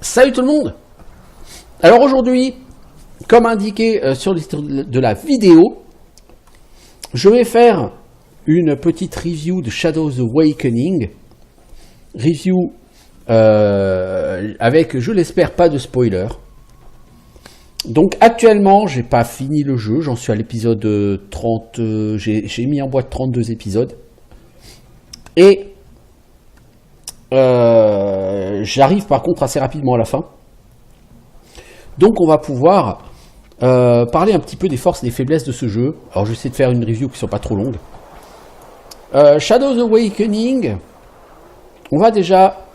Salut tout le monde. Alors aujourd'hui, comme indiqué sur le titre de la vidéo, je vais faire une petite review de Shadows Awakening. Review avec, je l'espère, pas de spoiler. Donc actuellement, j'ai pas fini le jeu, j'en suis à l'épisode 30, j'ai mis en boîte 32 épisodes. Et j'arrive par contre assez rapidement à la fin. Donc on va pouvoir parler un petit peu des forces et des faiblesses de ce jeu. Alors je vais essayer de faire une review qui ne soit pas trop longue. Shadows Awakening, on va déjà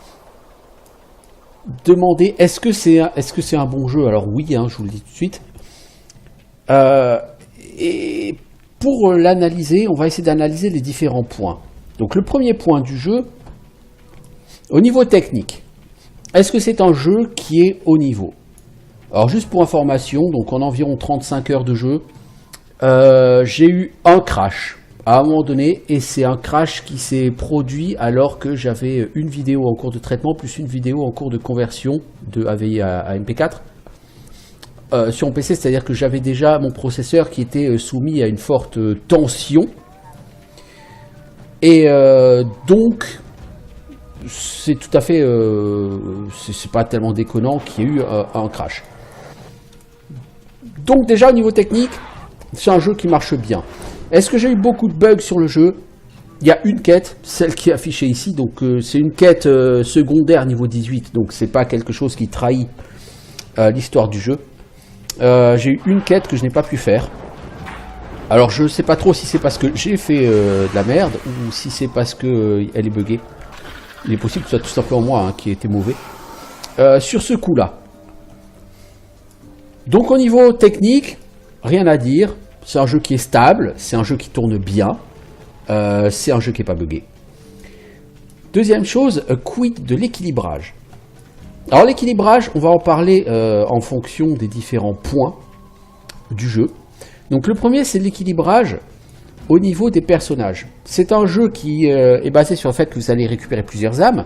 demander est-ce que c'est un bon jeu. Alors oui, hein, je vous le dis tout de suite. Et pour l'analyser, on va essayer d'analyser les différents points. Donc le premier point du jeu, au niveau technique, est-ce que c'est un jeu qui est haut niveau? Alors juste pour information, donc en environ 35 heures de jeu, j'ai eu un crash à un moment donné, et c'est un crash qui s'est produit alors que j'avais une vidéo en cours de traitement, plus une vidéo en cours de conversion de AVI à MP4 sur mon PC, c'est-à-dire que j'avais déjà mon processeur qui était soumis à une forte tension, et donc c'est tout à fait, c'est pas tellement déconnant qu'il y ait eu un crash. Donc déjà au niveau technique, c'est un jeu qui marche bien. Est-ce que j'ai eu beaucoup de bugs sur le jeu? Il y a une quête, celle qui est affichée ici, donc c'est une quête secondaire niveau 18, donc c'est pas quelque chose qui trahit l'histoire du jeu. J'ai eu une quête que je n'ai pas pu faire. Alors je sais pas trop si c'est parce que j'ai fait de la merde, ou si c'est parce que elle est buggée. Il est possible que ce soit tout simplement moi qui ai été mauvais sur ce coup-là. Donc au niveau technique, rien à dire. C'est un jeu qui est stable, c'est un jeu qui tourne bien, c'est un jeu qui n'est pas buggé. Deuxième chose, quid de l'équilibrage. Alors l'équilibrage, on va en parler en fonction des différents points du jeu. Donc le premier, c'est l'équilibrage au niveau des personnages. C'est un jeu qui est basé sur le fait que vous allez récupérer plusieurs âmes.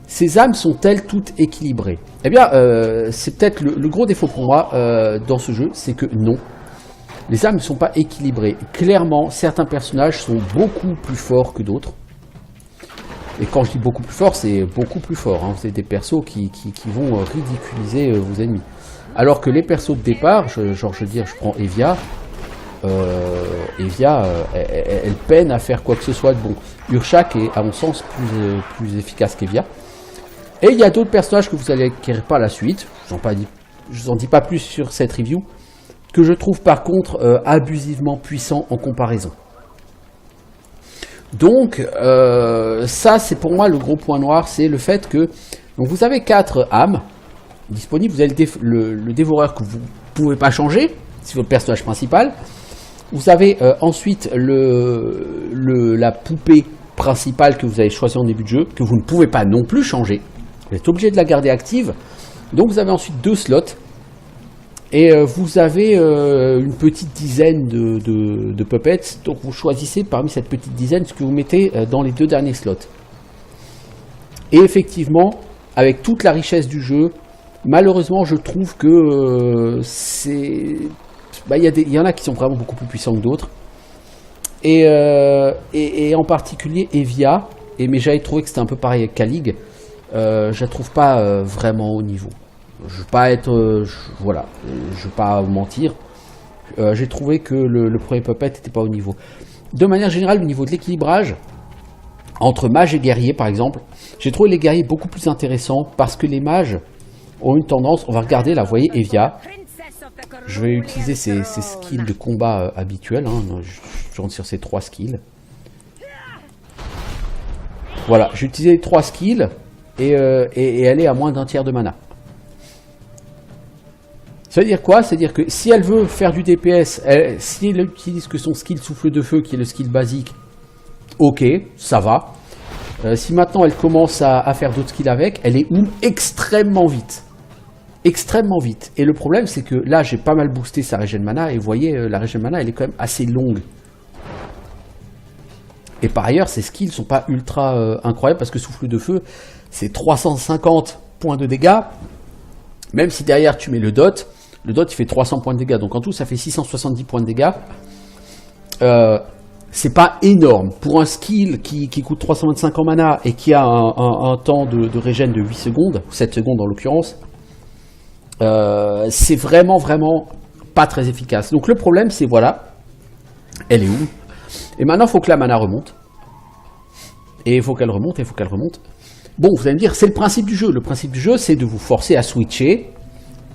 Ces âmes sont-elles toutes équilibrées? Eh bien, c'est peut-être le gros défaut pour moi dans ce jeu, c'est que non. Les âmes ne sont pas équilibrées. Clairement, certains personnages sont beaucoup plus forts que d'autres. Et quand je dis beaucoup plus fort, c'est beaucoup plus fort. Hein. C'est des persos qui vont ridiculiser vos ennemis. Alors que les persos de départ, je prends Evia. Evia, elle peine à faire quoi que ce soit de bon. Urshak est, à mon sens, plus efficace qu'Evia. Et il y a d'autres personnages que vous allez acquérir par la suite. Je vous en dis pas plus sur cette review, que je trouve par contre abusivement puissant en comparaison. Donc ça c'est pour moi le gros point noir, c'est le fait que donc vous avez 4 âmes disponibles. Vous avez le dévoreur que vous ne pouvez pas changer, c'est votre personnage principal. Vous avez ensuite la poupée principale que vous avez choisie en début de jeu, que vous ne pouvez pas non plus changer. Vous êtes obligé de la garder active. Donc vous avez ensuite 2 slots. Et vous avez une petite dizaine de puppets, donc vous choisissez parmi cette petite dizaine ce que vous mettez dans les 2 derniers slots. Et effectivement, avec toute la richesse du jeu, malheureusement je trouve que il y en a qui sont vraiment beaucoup plus puissants que d'autres. Et en particulier Evia, mais j'avais trouvé que c'était un peu pareil avec Calig, je la trouve pas vraiment au niveau. Je veux pas mentir. J'ai trouvé que le premier puppet n'était pas au niveau. De manière générale, au niveau de l'équilibrage entre mages et guerriers, par exemple, j'ai trouvé les guerriers beaucoup plus intéressants parce que les mages ont une tendance. On va regarder là, vous voyez Evia. Je vais utiliser ses skills de combat habituels. Hein. Je rentre sur ces 3 skills. Voilà, j'ai utilisé les 3 skills et elle est à moins d'un tiers de mana. Ça veut dire quoi? C'est-à-dire que si elle veut faire du DPS, si elle utilise que son skill souffle de feu, qui est le skill basique, ok, ça va. Si maintenant elle commence à faire d'autres skills avec, elle est extrêmement vite. Extrêmement vite. Et le problème, c'est que là, j'ai pas mal boosté sa régène mana, et vous voyez, la régène mana, elle est quand même assez longue. Et par ailleurs, ses skills sont pas ultra incroyables, parce que souffle de feu, c'est 350 points de dégâts, même si derrière tu mets le dot il fait 300 points de dégâts, donc en tout ça fait 670 points de dégâts. C'est pas énorme. Pour un skill qui coûte 325 en mana et qui a un temps de régène de 8 secondes, 7 secondes en l'occurrence, c'est vraiment pas très efficace. Donc le problème c'est voilà, elle est où? Et maintenant il faut que la mana remonte. Et il faut qu'elle remonte, Bon, vous allez me dire, c'est le principe du jeu. Le principe du jeu, c'est de vous forcer à switcher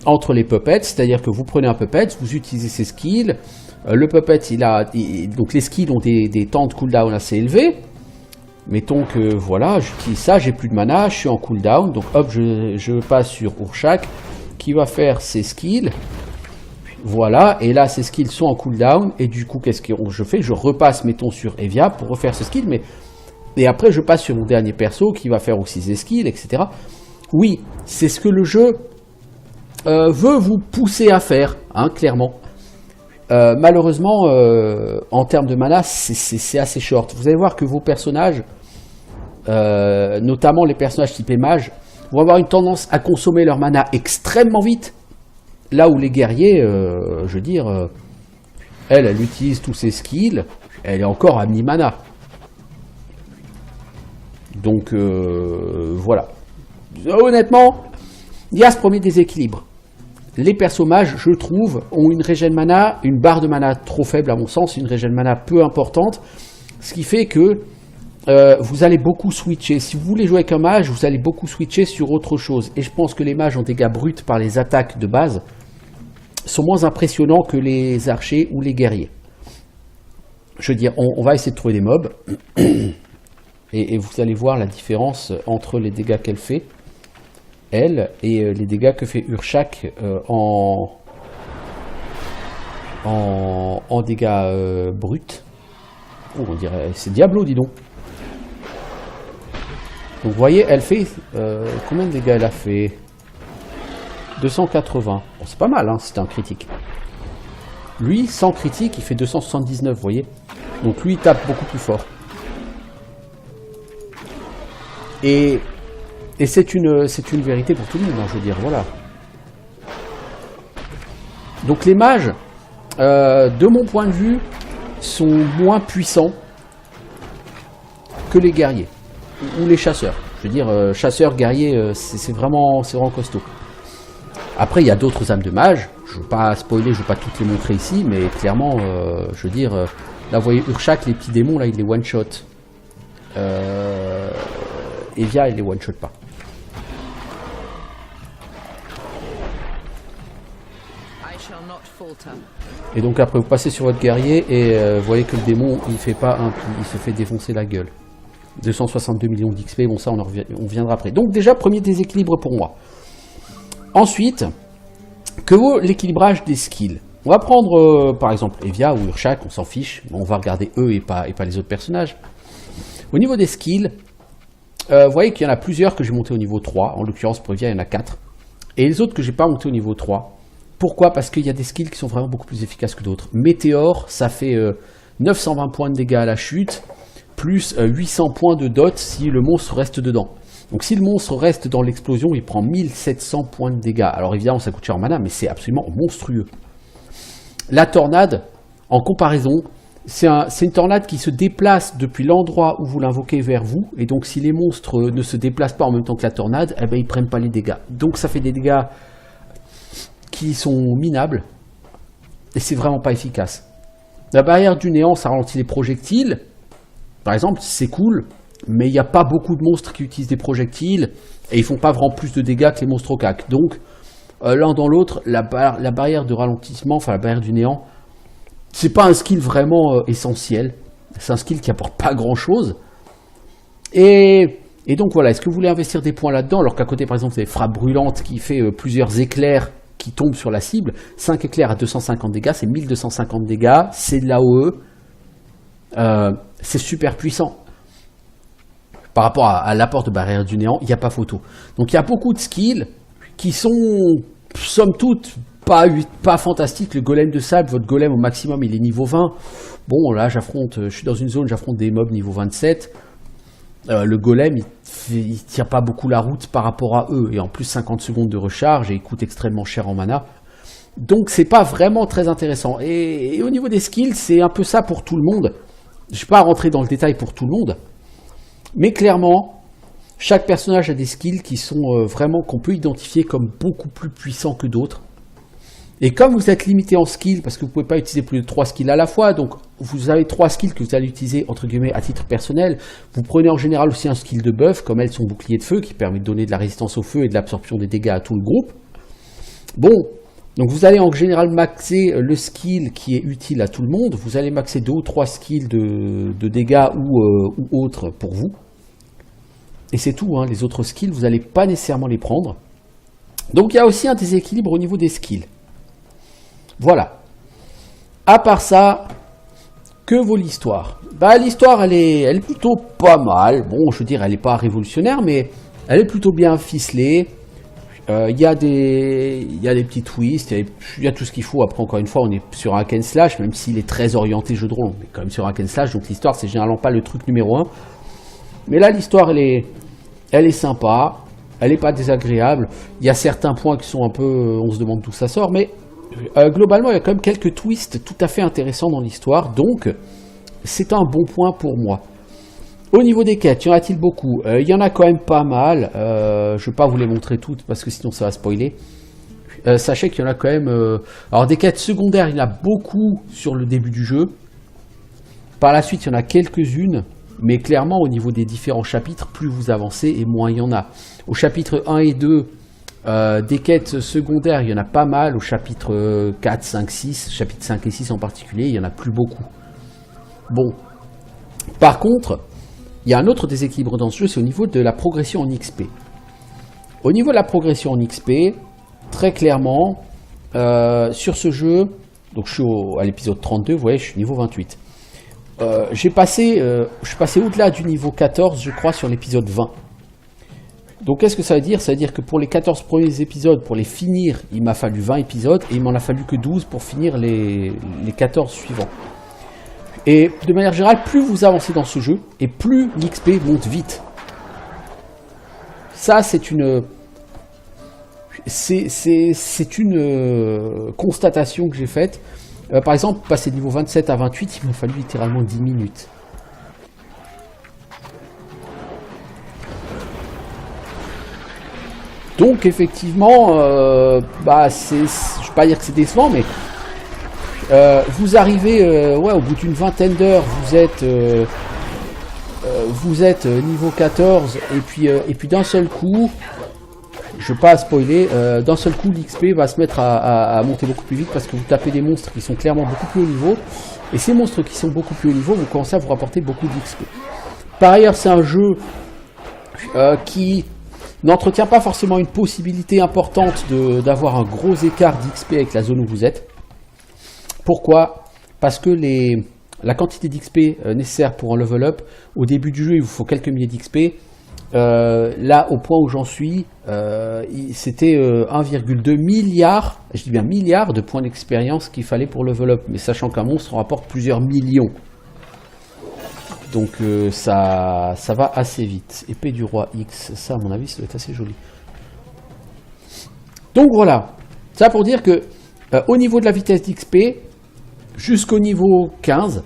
entre les puppets, c'est-à-dire que vous prenez un puppet, vous utilisez ses skills. Le puppet, donc les skills ont des temps de cooldown assez élevés. Mettons que, voilà, j'utilise ça, j'ai plus de mana, je suis en cooldown, donc hop, je passe sur Urshak, qui va faire ses skills. Voilà, et là, ces skills sont en cooldown, et du coup, qu'est-ce que je fais? Je repasse, mettons, sur Evia pour refaire ce skill, et après, je passe sur mon dernier perso qui va faire aussi ses skills, etc. Oui, c'est ce que le jeu veut vous pousser à faire, hein, clairement. Malheureusement, en termes de mana, c'est assez short. Vous allez voir que vos personnages, notamment les personnages typés mage, vont avoir une tendance à consommer leur mana extrêmement vite. Là où les guerriers, je veux dire, elle utilise tous ses skills, elle est encore à mi-mana. Donc voilà. Honnêtement, il y a ce premier déséquilibre. Les personnages, je trouve, ont une régène mana, une barre de mana trop faible à mon sens, une régène mana peu importante, ce qui fait que vous allez beaucoup switcher. Si vous voulez jouer avec un mage, vous allez beaucoup switcher sur autre chose. Et je pense que les mages en dégâts bruts par les attaques de base sont moins impressionnants que les archers ou les guerriers. Je veux dire, on va essayer de trouver des mobs. Et vous allez voir la différence entre les dégâts qu'elle fait, elle, et les dégâts que fait Urshak en dégâts bruts. Oh, on dirait, c'est Diablo, dis donc. Donc vous voyez, elle fait, combien de dégâts elle a fait? 280. Bon, c'est pas mal, hein, c'est un critique. Lui, sans critique, il fait 279, vous voyez. Donc lui, il tape beaucoup plus fort. Et c'est une vérité pour tout le monde, hein, je veux dire, voilà. Donc les mages, de mon point de vue, sont moins puissants que les guerriers ou les chasseurs. Je veux dire, chasseurs, guerriers, c'est vraiment costaud. Après, il y a d'autres âmes de mages. Je ne veux pas spoiler, je ne veux pas toutes les montrer ici, mais clairement, je veux dire, là, vous voyez Urshak, les petits démons, là, il les one-shot. Evia, il les one-shot pas. Et donc après, vous passez sur votre guerrier et vous voyez que le démon, il fait pas un pli, il se fait défoncer la gueule. 262 millions d'XP, bon ça, on viendra après. Donc déjà, premier déséquilibre pour moi. Ensuite, que vaut l'équilibrage des skills? On va prendre, par exemple, Evia ou Urshak, on s'en fiche. On va regarder eux et pas les autres personnages. Au niveau des skills, vous voyez qu'il y en a plusieurs que j'ai monté au niveau 3. En l'occurrence, pour Evia, il y en a 4. Et les autres que j'ai pas monté au niveau 3. Pourquoi? Parce qu'il y a des skills qui sont vraiment beaucoup plus efficaces que d'autres. Météore, ça fait 920 points de dégâts à la chute, plus 800 points de dot si le monstre reste dedans. Donc si le monstre reste dans l'explosion, il prend 1700 points de dégâts. Alors évidemment, ça coûte cher en mana, mais c'est absolument monstrueux. La tornade, en comparaison, c'est une tornade qui se déplace depuis l'endroit où vous l'invoquez vers vous. Et donc si les monstres ne se déplacent pas en même temps que la tornade, eh ben, ils ne prennent pas les dégâts. Donc ça fait des dégâts qui sont minables. Et c'est vraiment pas efficace. La barrière du néant, ça ralentit les projectiles. Par exemple, c'est cool, mais il n'y a pas beaucoup de monstres qui utilisent des projectiles. Et ils font pas vraiment plus de dégâts que les monstres au cac. Donc, l'un dans l'autre, la barrière de ralentissement, enfin la barrière du néant, c'est pas un skill vraiment essentiel. C'est un skill qui apporte pas grand chose. Et donc voilà, est-ce que vous voulez investir des points là-dedans, alors qu'à côté par exemple vous avez frappe brûlante qui fait plusieurs éclairs qui tombent sur la cible, 5 éclairs à 250 dégâts, c'est 1250 dégâts, c'est de l'AOE, c'est super puissant. Par rapport à l'apport de barrière du néant, il n'y a pas photo. Donc il y a beaucoup de skills qui sont, somme toute, pas fantastique. Le golem de sable, votre golem au maximum il est niveau 20. Bon là je suis dans une zone, j'affronte des mobs niveau 27. le golem, il tient pas beaucoup la route par rapport à eux. Et en plus, 50 secondes de recharge et il coûte extrêmement cher en mana. Donc, c'est pas vraiment très intéressant. Et au niveau des skills, c'est un peu ça pour tout le monde. Je vais pas rentrer dans le détail pour tout le monde. Mais clairement, chaque personnage a des skills qui sont vraiment, qu'on peut identifier comme beaucoup plus puissants que d'autres. Et comme vous êtes limité en skills, parce que vous ne pouvez pas utiliser plus de 3 skills à la fois, donc vous avez 3 skills que vous allez utiliser entre guillemets à titre personnel. Vous prenez en général aussi un skill de buff, comme elle, son bouclier de feu, qui permet de donner de la résistance au feu et de l'absorption des dégâts à tout le groupe. Bon, donc vous allez en général maxer le skill qui est utile à tout le monde. Vous allez maxer 2 ou 3 skills de dégâts ou autres pour vous. Et c'est tout, hein. Les autres skills, vous n'allez pas nécessairement les prendre. Donc il y a aussi un déséquilibre au niveau des skills. Voilà. À part ça, que vaut l'histoire? Bah, l'histoire, elle est plutôt pas mal. Bon, je veux dire, elle n'est pas révolutionnaire, mais elle est plutôt bien ficelée. Il y a des petits twists, il y a tout ce qu'il faut. Après, encore une fois, on est sur un hack and slash, même s'il est très orienté jeu de rôle. On est quand même sur un hack and slash, donc l'histoire, c'est généralement pas le truc numéro 1. Mais là, l'histoire, elle est sympa. Elle n'est pas désagréable. Il y a certains points qui sont un peu... on se demande d'où ça sort, mais... globalement, il y a quand même quelques twists tout à fait intéressants dans l'histoire, donc c'est un bon point pour moi. Au niveau des quêtes, y en a-t-il beaucoup? Il y en a quand même pas mal. Je ne vais pas vous les montrer toutes parce que sinon ça va spoiler. Sachez qu'il y en a quand même... alors des quêtes secondaires, il y en a beaucoup sur le début du jeu. Par la suite, il y en a quelques-unes, mais clairement au niveau des différents chapitres, plus vous avancez et moins il y en a. Au chapitre 1 et 2... des quêtes secondaires, il y en a pas mal au chapitre 4, 5, 6, chapitre 5 et 6 en particulier, il n'y en a plus beaucoup. Bon, par contre, il y a un autre déséquilibre dans ce jeu, c'est au niveau de la progression en XP. Au niveau de la progression en XP, très clairement, sur ce jeu, donc je suis à l'épisode 32, vous voyez, je suis niveau 28. Je suis passé au-delà du niveau 14, je crois, sur l'épisode 20. Donc qu'est-ce que ça veut dire? Ça veut dire que pour les 14 premiers épisodes, pour les finir, il m'a fallu 20 épisodes et il m'en a fallu que 12 pour finir les 14 suivants. Et de manière générale, plus vous avancez dans ce jeu et plus l'XP monte vite. Ça, c'est une constatation que j'ai faite. Par exemple, passer de niveau 27 à 28, il m'a fallu littéralement 10 minutes. Donc effectivement, je ne vais pas dire que c'est décevant, mais vous arrivez au bout d'une vingtaine d'heures, vous êtes niveau 14, et puis d'un seul coup, je ne vais pas spoiler, d'un seul coup l'XP va se mettre à monter beaucoup plus vite parce que vous tapez des monstres qui sont clairement beaucoup plus haut niveau, et ces monstres qui sont beaucoup plus haut niveau vont commencer à vous rapporter beaucoup d'XP. Par ailleurs, c'est un jeu qui n'entretient pas forcément une possibilité importante d'avoir un gros écart d'XP avec la zone où vous êtes. Pourquoi? Parce que la quantité d'XP nécessaire pour un level up, au début du jeu, il vous faut quelques milliers d'XP. Là, au point où j'en suis, c'était 1,2 milliard, je dis bien milliard de points d'expérience qu'il fallait pour level up, mais sachant qu'un monstre en rapporte plusieurs millions. Donc ça va assez vite. Épée du roi X, ça à mon avis ça doit être assez joli. Donc voilà, ça pour dire que au niveau de la vitesse d'XP, jusqu'au niveau 15,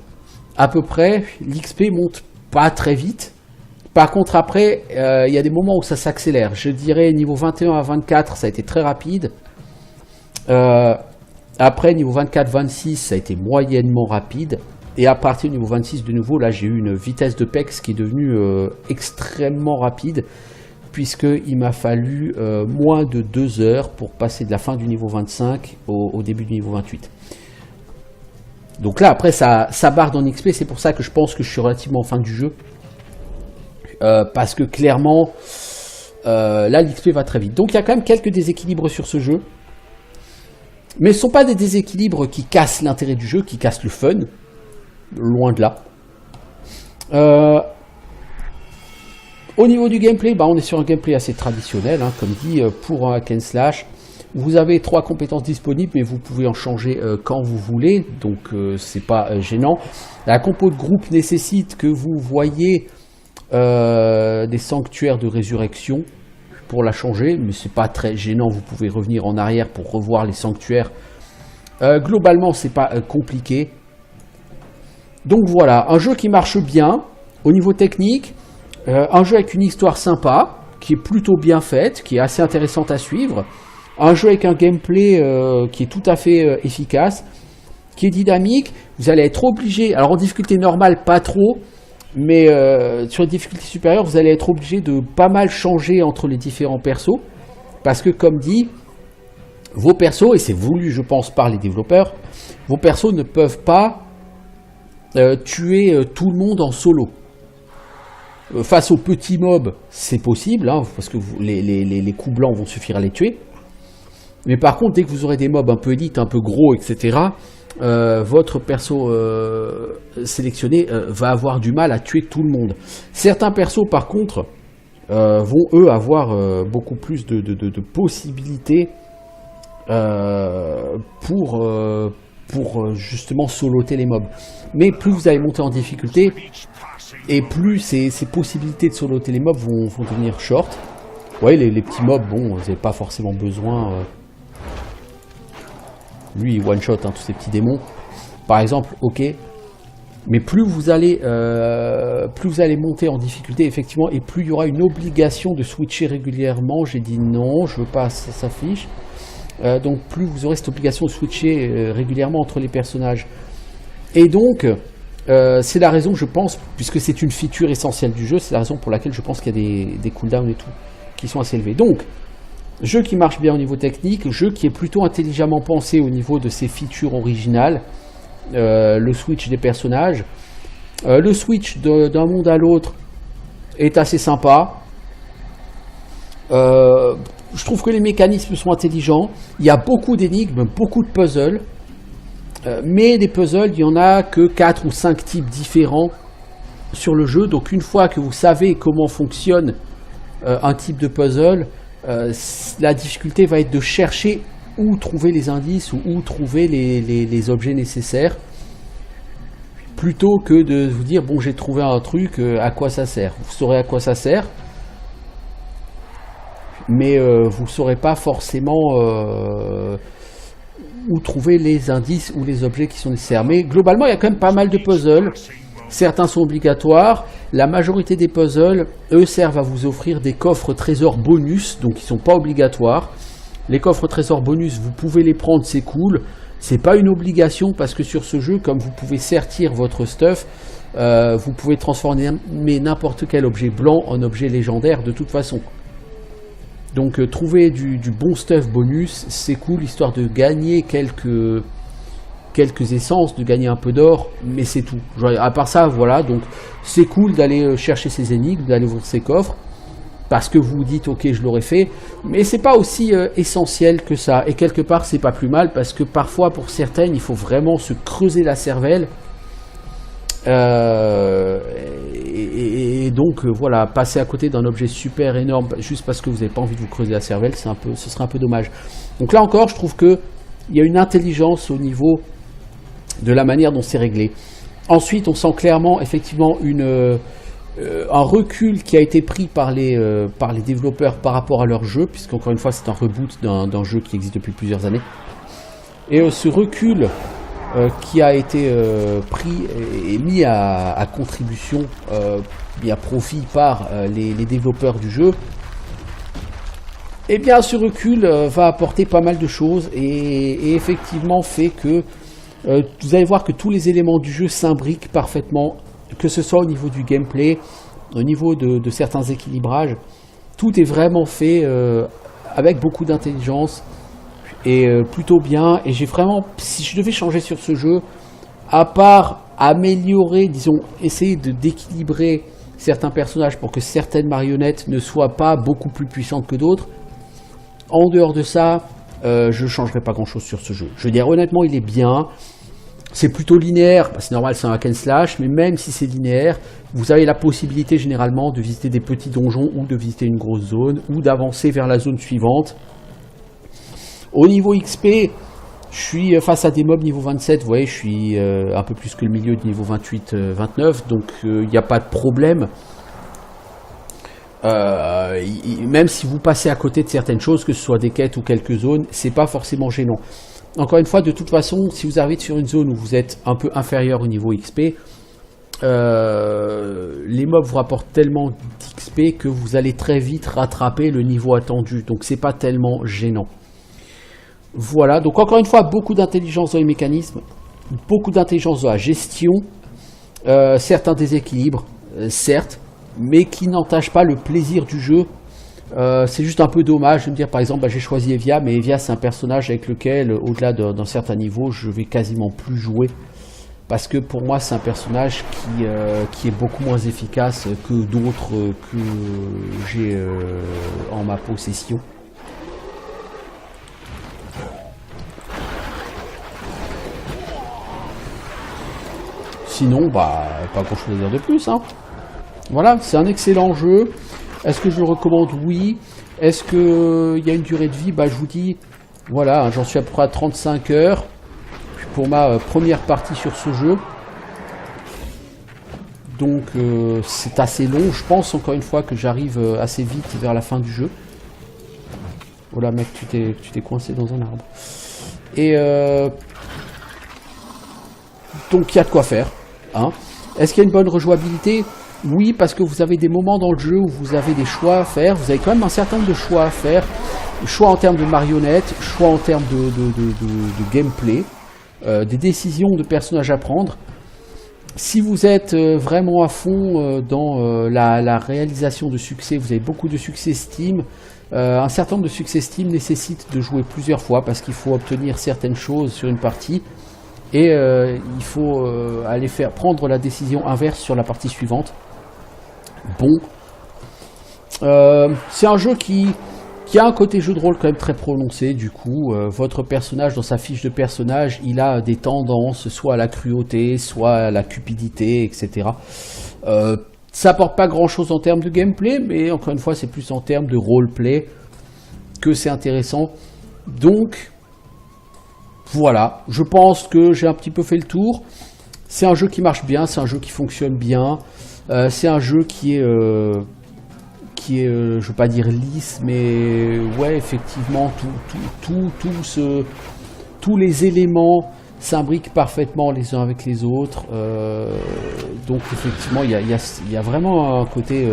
à peu près, l'XP monte pas très vite. Par contre après, il y a des moments où ça s'accélère. Je dirais niveau 21 à 24, ça a été très rapide. Après, niveau 24-26, ça a été moyennement rapide. Et à partir du niveau 26, de nouveau, là, j'ai eu une vitesse de PEX qui est devenue extrêmement rapide, puisqu'il m'a fallu moins de 2 heures pour passer de la fin du niveau 25 au début du niveau 28. Donc là, après, ça barre dans XP, c'est pour ça que je pense que je suis relativement en fin du jeu. Parce que clairement, là, l'XP va très vite. Donc il y a quand même quelques déséquilibres sur ce jeu. Mais ce ne sont pas des déséquilibres qui cassent l'intérêt du jeu, qui cassent le fun. Loin de là. Au niveau du gameplay, on est sur un gameplay assez traditionnel, hein, comme dit, pour un hack and slash. Vous avez 3 compétences disponibles, mais vous pouvez en changer quand vous voulez, donc c'est pas gênant. La compo de groupe nécessite que vous voyez des sanctuaires de résurrection pour la changer, mais c'est pas très gênant, vous pouvez revenir en arrière pour revoir les sanctuaires. Globalement, c'est pas compliqué. Donc voilà, un jeu qui marche bien au niveau technique, un jeu avec une histoire sympa, qui est plutôt bien faite, qui est assez intéressante à suivre, un jeu avec un gameplay qui est tout à fait efficace, qui est dynamique. Vous allez être obligé, alors en difficulté normale pas trop, mais sur les difficultés supérieures, vous allez être obligé de pas mal changer entre les différents persos, parce que comme dit, vos persos, et c'est voulu je pense par les développeurs, vos persos ne peuvent pas tuer tout le monde en solo. Face aux petits mobs, c'est possible, hein, parce que les coups blancs vont suffire à les tuer. Mais par contre, dès que vous aurez des mobs un peu élites, un peu gros, etc., votre perso sélectionné va avoir du mal à tuer tout le monde. Certains persos, par contre, vont eux avoir beaucoup plus de possibilités pour justement soloter les mobs. Mais plus vous allez monter en difficulté, et plus ces possibilités de soloter les mobs vont devenir short. Vous voyez, les petits mobs, bon, vous n'avez pas forcément besoin. Lui, il one-shot hein, tous ces petits démons. Par exemple, ok. Mais plus vous allez monter en difficulté, effectivement, et plus il y aura une obligation de switcher régulièrement. J'ai dit non, je veux pas, ça s'affiche. Donc plus vous aurez cette obligation de switcher régulièrement entre les personnages. Et donc, c'est la raison, je pense, puisque c'est une feature essentielle du jeu, c'est la raison pour laquelle je pense qu'il y a des cooldowns et tout, qui sont assez élevés. Donc, jeu qui marche bien au niveau technique, jeu qui est plutôt intelligemment pensé au niveau de ses features originales, le switch des personnages. Le switch d'un monde à l'autre est assez sympa. Je trouve que les mécanismes sont intelligents. Il y a beaucoup d'énigmes, beaucoup de puzzles. Mais des puzzles, il n'y en a que 4 ou 5 types différents sur le jeu. Donc une fois que vous savez comment fonctionne un type de puzzle, la difficulté va être de chercher où trouver les indices ou où trouver les objets nécessaires. Plutôt que de vous dire, bon j'ai trouvé un truc, à quoi ça sert. Vous saurez à quoi ça sert. Mais vous ne saurez pas forcément où trouver les indices ou les objets qui sont nécessaires. Mais globalement, il y a quand même pas mal de puzzles. Certains sont obligatoires. La majorité des puzzles, eux, servent à vous offrir des coffres trésors bonus, donc ils ne sont pas obligatoires. Les coffres trésors bonus, vous pouvez les prendre, c'est cool. C'est pas une obligation parce que sur ce jeu, comme vous pouvez sertir votre stuff, vous pouvez transformer n'importe quel objet blanc en objet légendaire de toute façon. Donc trouver du bon stuff bonus, c'est cool, histoire de gagner quelques essences, de gagner un peu d'or, mais c'est tout. Genre, à part ça, voilà, donc c'est cool d'aller chercher ces énigmes, d'aller ouvrir ces coffres, parce que vous vous dites, ok, je l'aurais fait, mais c'est pas aussi essentiel que ça. Et quelque part, c'est pas plus mal, parce que parfois, pour certaines, il faut vraiment se creuser la cervelle. Et donc voilà, passer à côté d'un objet super énorme juste parce que vous n'avez pas envie de vous creuser la cervelle, ce serait un peu dommage. Donc là encore, je trouve qu'il y a une intelligence au niveau de la manière dont c'est réglé. Ensuite, on sent clairement effectivement un recul qui a été pris par les développeurs par rapport à leur jeu, puisqu'encore une fois c'est un reboot d'un jeu qui existe depuis plusieurs années. Et ce recul qui a été pris et mis à contribution et à profit par les développeurs du jeu, et bien ce recul va apporter pas mal de choses et effectivement fait que vous allez voir que tous les éléments du jeu s'imbriquent parfaitement, que ce soit au niveau du gameplay, au niveau de certains équilibrages. Tout est vraiment fait avec beaucoup d'intelligence et plutôt bien. Et j'ai vraiment, si je devais changer sur ce jeu, à part améliorer, disons, essayer d'équilibrer certains personnages pour que certaines marionnettes ne soient pas beaucoup plus puissantes que d'autres, en dehors de ça, je ne changerai pas grand chose sur ce jeu. Je veux dire, honnêtement, il est bien. C'est plutôt linéaire, c'est normal, c'est un hack and slash, mais même si c'est linéaire, vous avez la possibilité généralement de visiter des petits donjons ou de visiter une grosse zone ou d'avancer vers la zone suivante. Au niveau XP, je suis face à des mobs niveau 27, vous voyez, je suis un peu plus que le milieu de niveau 28-29, donc il n'y a pas de problème. Même si vous passez à côté de certaines choses, que ce soit des quêtes ou quelques zones, c'est pas forcément gênant. Encore une fois, de toute façon, si vous arrivez sur une zone où vous êtes un peu inférieur au niveau XP, les mobs vous rapportent tellement d'XP que vous allez très vite rattraper le niveau attendu, donc c'est pas tellement gênant. Voilà, donc encore une fois, beaucoup d'intelligence dans les mécanismes, beaucoup d'intelligence dans la gestion, certains déséquilibres, certes, mais qui n'entachent pas le plaisir du jeu. C'est juste un peu dommage de me dire, par exemple, j'ai choisi Evia, mais Evia c'est un personnage avec lequel, au-delà d'un certain niveau, je vais quasiment plus jouer. Parce que pour moi, c'est un personnage qui est beaucoup moins efficace que d'autres que j'ai en ma possession. Sinon, pas grand chose à dire de plus, hein. Voilà, c'est un excellent jeu. Est-ce que je le recommande? Oui. Est-ce qu'il y a une durée de vie? Je vous dis, voilà, j'en suis à peu près à 35 heures pour ma première partie sur ce jeu. Donc c'est assez long. Je pense encore une fois que j'arrive assez vite vers la fin du jeu. Oh là mec, tu t'es coincé dans un arbre. Et donc il y a de quoi faire, hein. Est-ce qu'il y a une bonne rejouabilité? Oui, parce que vous avez des moments dans le jeu où vous avez des choix à faire. Vous avez quand même un certain nombre de choix à faire. Choix en termes de marionnettes, choix en termes de gameplay, des décisions de personnages à prendre. Si vous êtes vraiment à fond dans la réalisation de succès, vous avez beaucoup de succès Steam. Un certain nombre de succès Steam nécessite de jouer plusieurs fois parce qu'il faut obtenir certaines choses sur une partie. Et il faut aller prendre la décision inverse sur la partie suivante. Bon, c'est un jeu qui a un côté jeu de rôle quand même très prononcé. Du coup, votre personnage, dans sa fiche de personnage, il a des tendances, soit à la cruauté, soit à la cupidité, etc. Ça apporte pas grand chose en termes de gameplay, mais encore une fois, c'est plus en termes de roleplay que c'est intéressant. Donc voilà, je pense que j'ai un petit peu fait le tour. C'est un jeu qui marche bien, c'est un jeu qui fonctionne bien. C'est un jeu qui est, je veux pas dire lisse, mais ouais, effectivement, tous les éléments s'imbriquent parfaitement les uns avec les autres. Donc effectivement, il y a vraiment un côté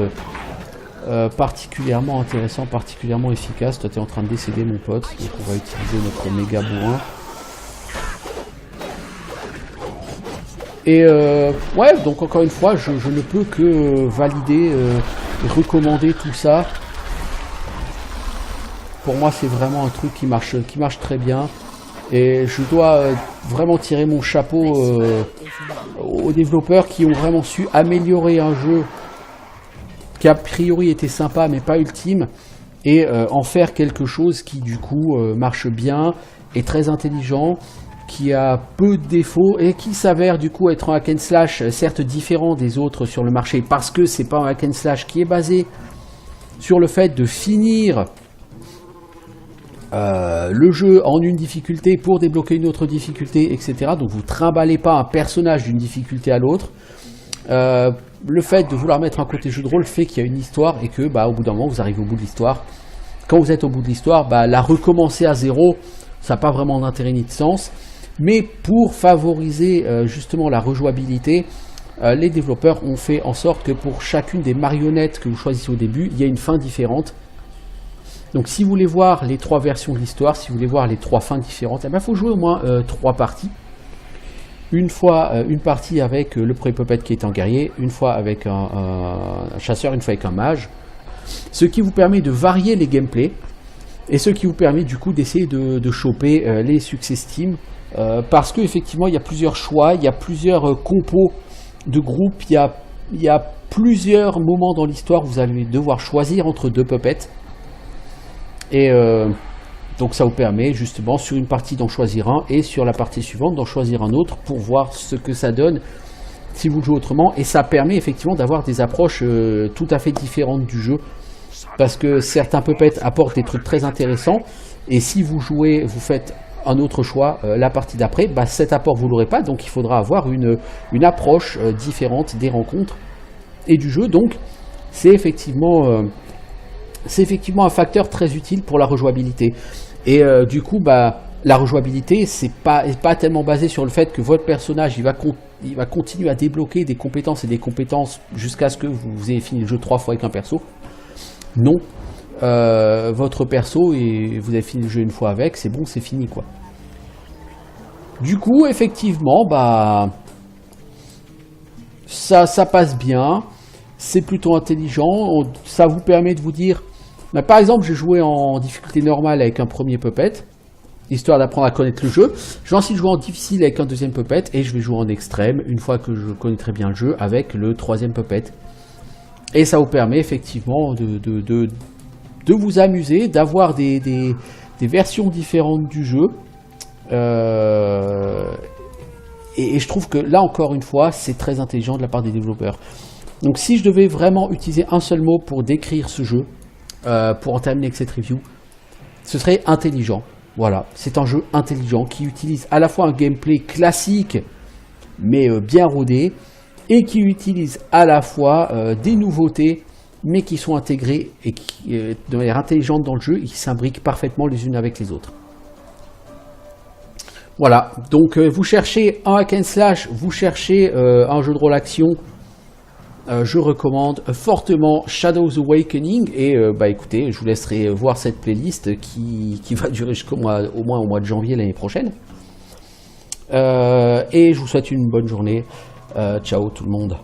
particulièrement intéressant, particulièrement efficace. Toi, tu es en train de décéder, mon pote, donc on va utiliser notre méga bourrin. Et ouais, donc encore une fois, je ne peux que valider et recommander tout ça. Pour moi, c'est vraiment un truc qui marche très bien. Et je dois vraiment tirer mon chapeau aux développeurs qui ont vraiment su améliorer un jeu qui a priori était sympa mais pas ultime, et en faire quelque chose qui du coup marche bien, est très intelligent, qui a peu de défauts et qui s'avère du coup être un hack and slash certes différent des autres sur le marché, parce que c'est pas un hack and slash qui est basé sur le fait de finir le jeu en une difficulté pour débloquer une autre difficulté, etc. Donc vous trimballez pas un personnage d'une difficulté à l'autre. Le fait de vouloir mettre un côté jeu de rôle fait qu'il y a une histoire et que au bout d'un moment vous arrivez au bout de l'histoire. Quand vous êtes au bout de l'histoire, la recommencer à zéro, ça n'a pas vraiment d'intérêt ni de sens. Mais pour favoriser justement la rejouabilité, les développeurs ont fait en sorte que pour chacune des marionnettes que vous choisissez au début, il y a une fin différente. Donc si vous voulez voir les 3 versions de l'histoire, si vous voulez voir les 3 fins différentes, il faut jouer au moins 3 parties. Une partie avec le premier puppet qui est un guerrier, une fois avec un chasseur, une fois avec un mage. Ce qui vous permet de varier les gameplays et ce qui vous permet du coup d'essayer de choper les succès Steam. Parce qu'effectivement il y a plusieurs choix, il y a plusieurs compos de groupe, il y a plusieurs moments dans l'histoire où vous allez devoir choisir entre 2 puppets. Et donc ça vous permet justement sur une partie d'en choisir un et sur la partie suivante d'en choisir un autre pour voir ce que ça donne si vous le jouez autrement. Et ça permet effectivement d'avoir des approches tout à fait différentes du jeu, parce que certains puppets apportent des trucs très intéressants et si vous jouez, vous faites un autre choix la partie d'après, cet apport vous l'aurez pas, donc il faudra avoir une approche différente des rencontres et du jeu. Donc c'est effectivement un facteur très utile pour la rejouabilité. Et du coup, bah, la rejouabilité, c'est pas tellement basé sur le fait que votre personnage, il va continuer à débloquer des compétences jusqu'à ce que vous ayez fini le jeu 3 fois avec un perso. Non. Votre perso, et vous avez fini le jeu une fois avec, c'est bon, c'est fini, quoi. Du coup, effectivement, bah, ça passe bien, c'est plutôt intelligent, ça vous permet de vous dire, bah, par exemple, j'ai joué en difficulté normale avec un premier puppet, histoire d'apprendre à connaître le jeu. Je vais ensuite jouer en difficile avec un deuxième puppet, et je vais jouer en extrême, une fois que je connaîtrai bien le jeu, avec le troisième puppet. Et ça vous permet effectivement de vous amuser, d'avoir des versions différentes du jeu. Et je trouve que là, encore une fois, c'est très intelligent de la part des développeurs. Donc si je devais vraiment utiliser un seul mot pour décrire ce jeu, pour en terminer avec cette review, ce serait intelligent. Voilà, c'est un jeu intelligent qui utilise à la fois un gameplay classique, mais bien rodé, et qui utilise à la fois des nouveautés, mais qui sont intégrées et qui, de manière intelligente dans le jeu, et qui s'imbriquent parfaitement les unes avec les autres. Voilà, donc vous cherchez un hack and slash, vous cherchez un jeu de rôle action, je recommande fortement Shadows Awakening, et bah écoutez, je vous laisserai voir cette playlist qui va durer jusqu'au au moins au mois de janvier l'année prochaine. Et je vous souhaite une bonne journée. Ciao tout le monde.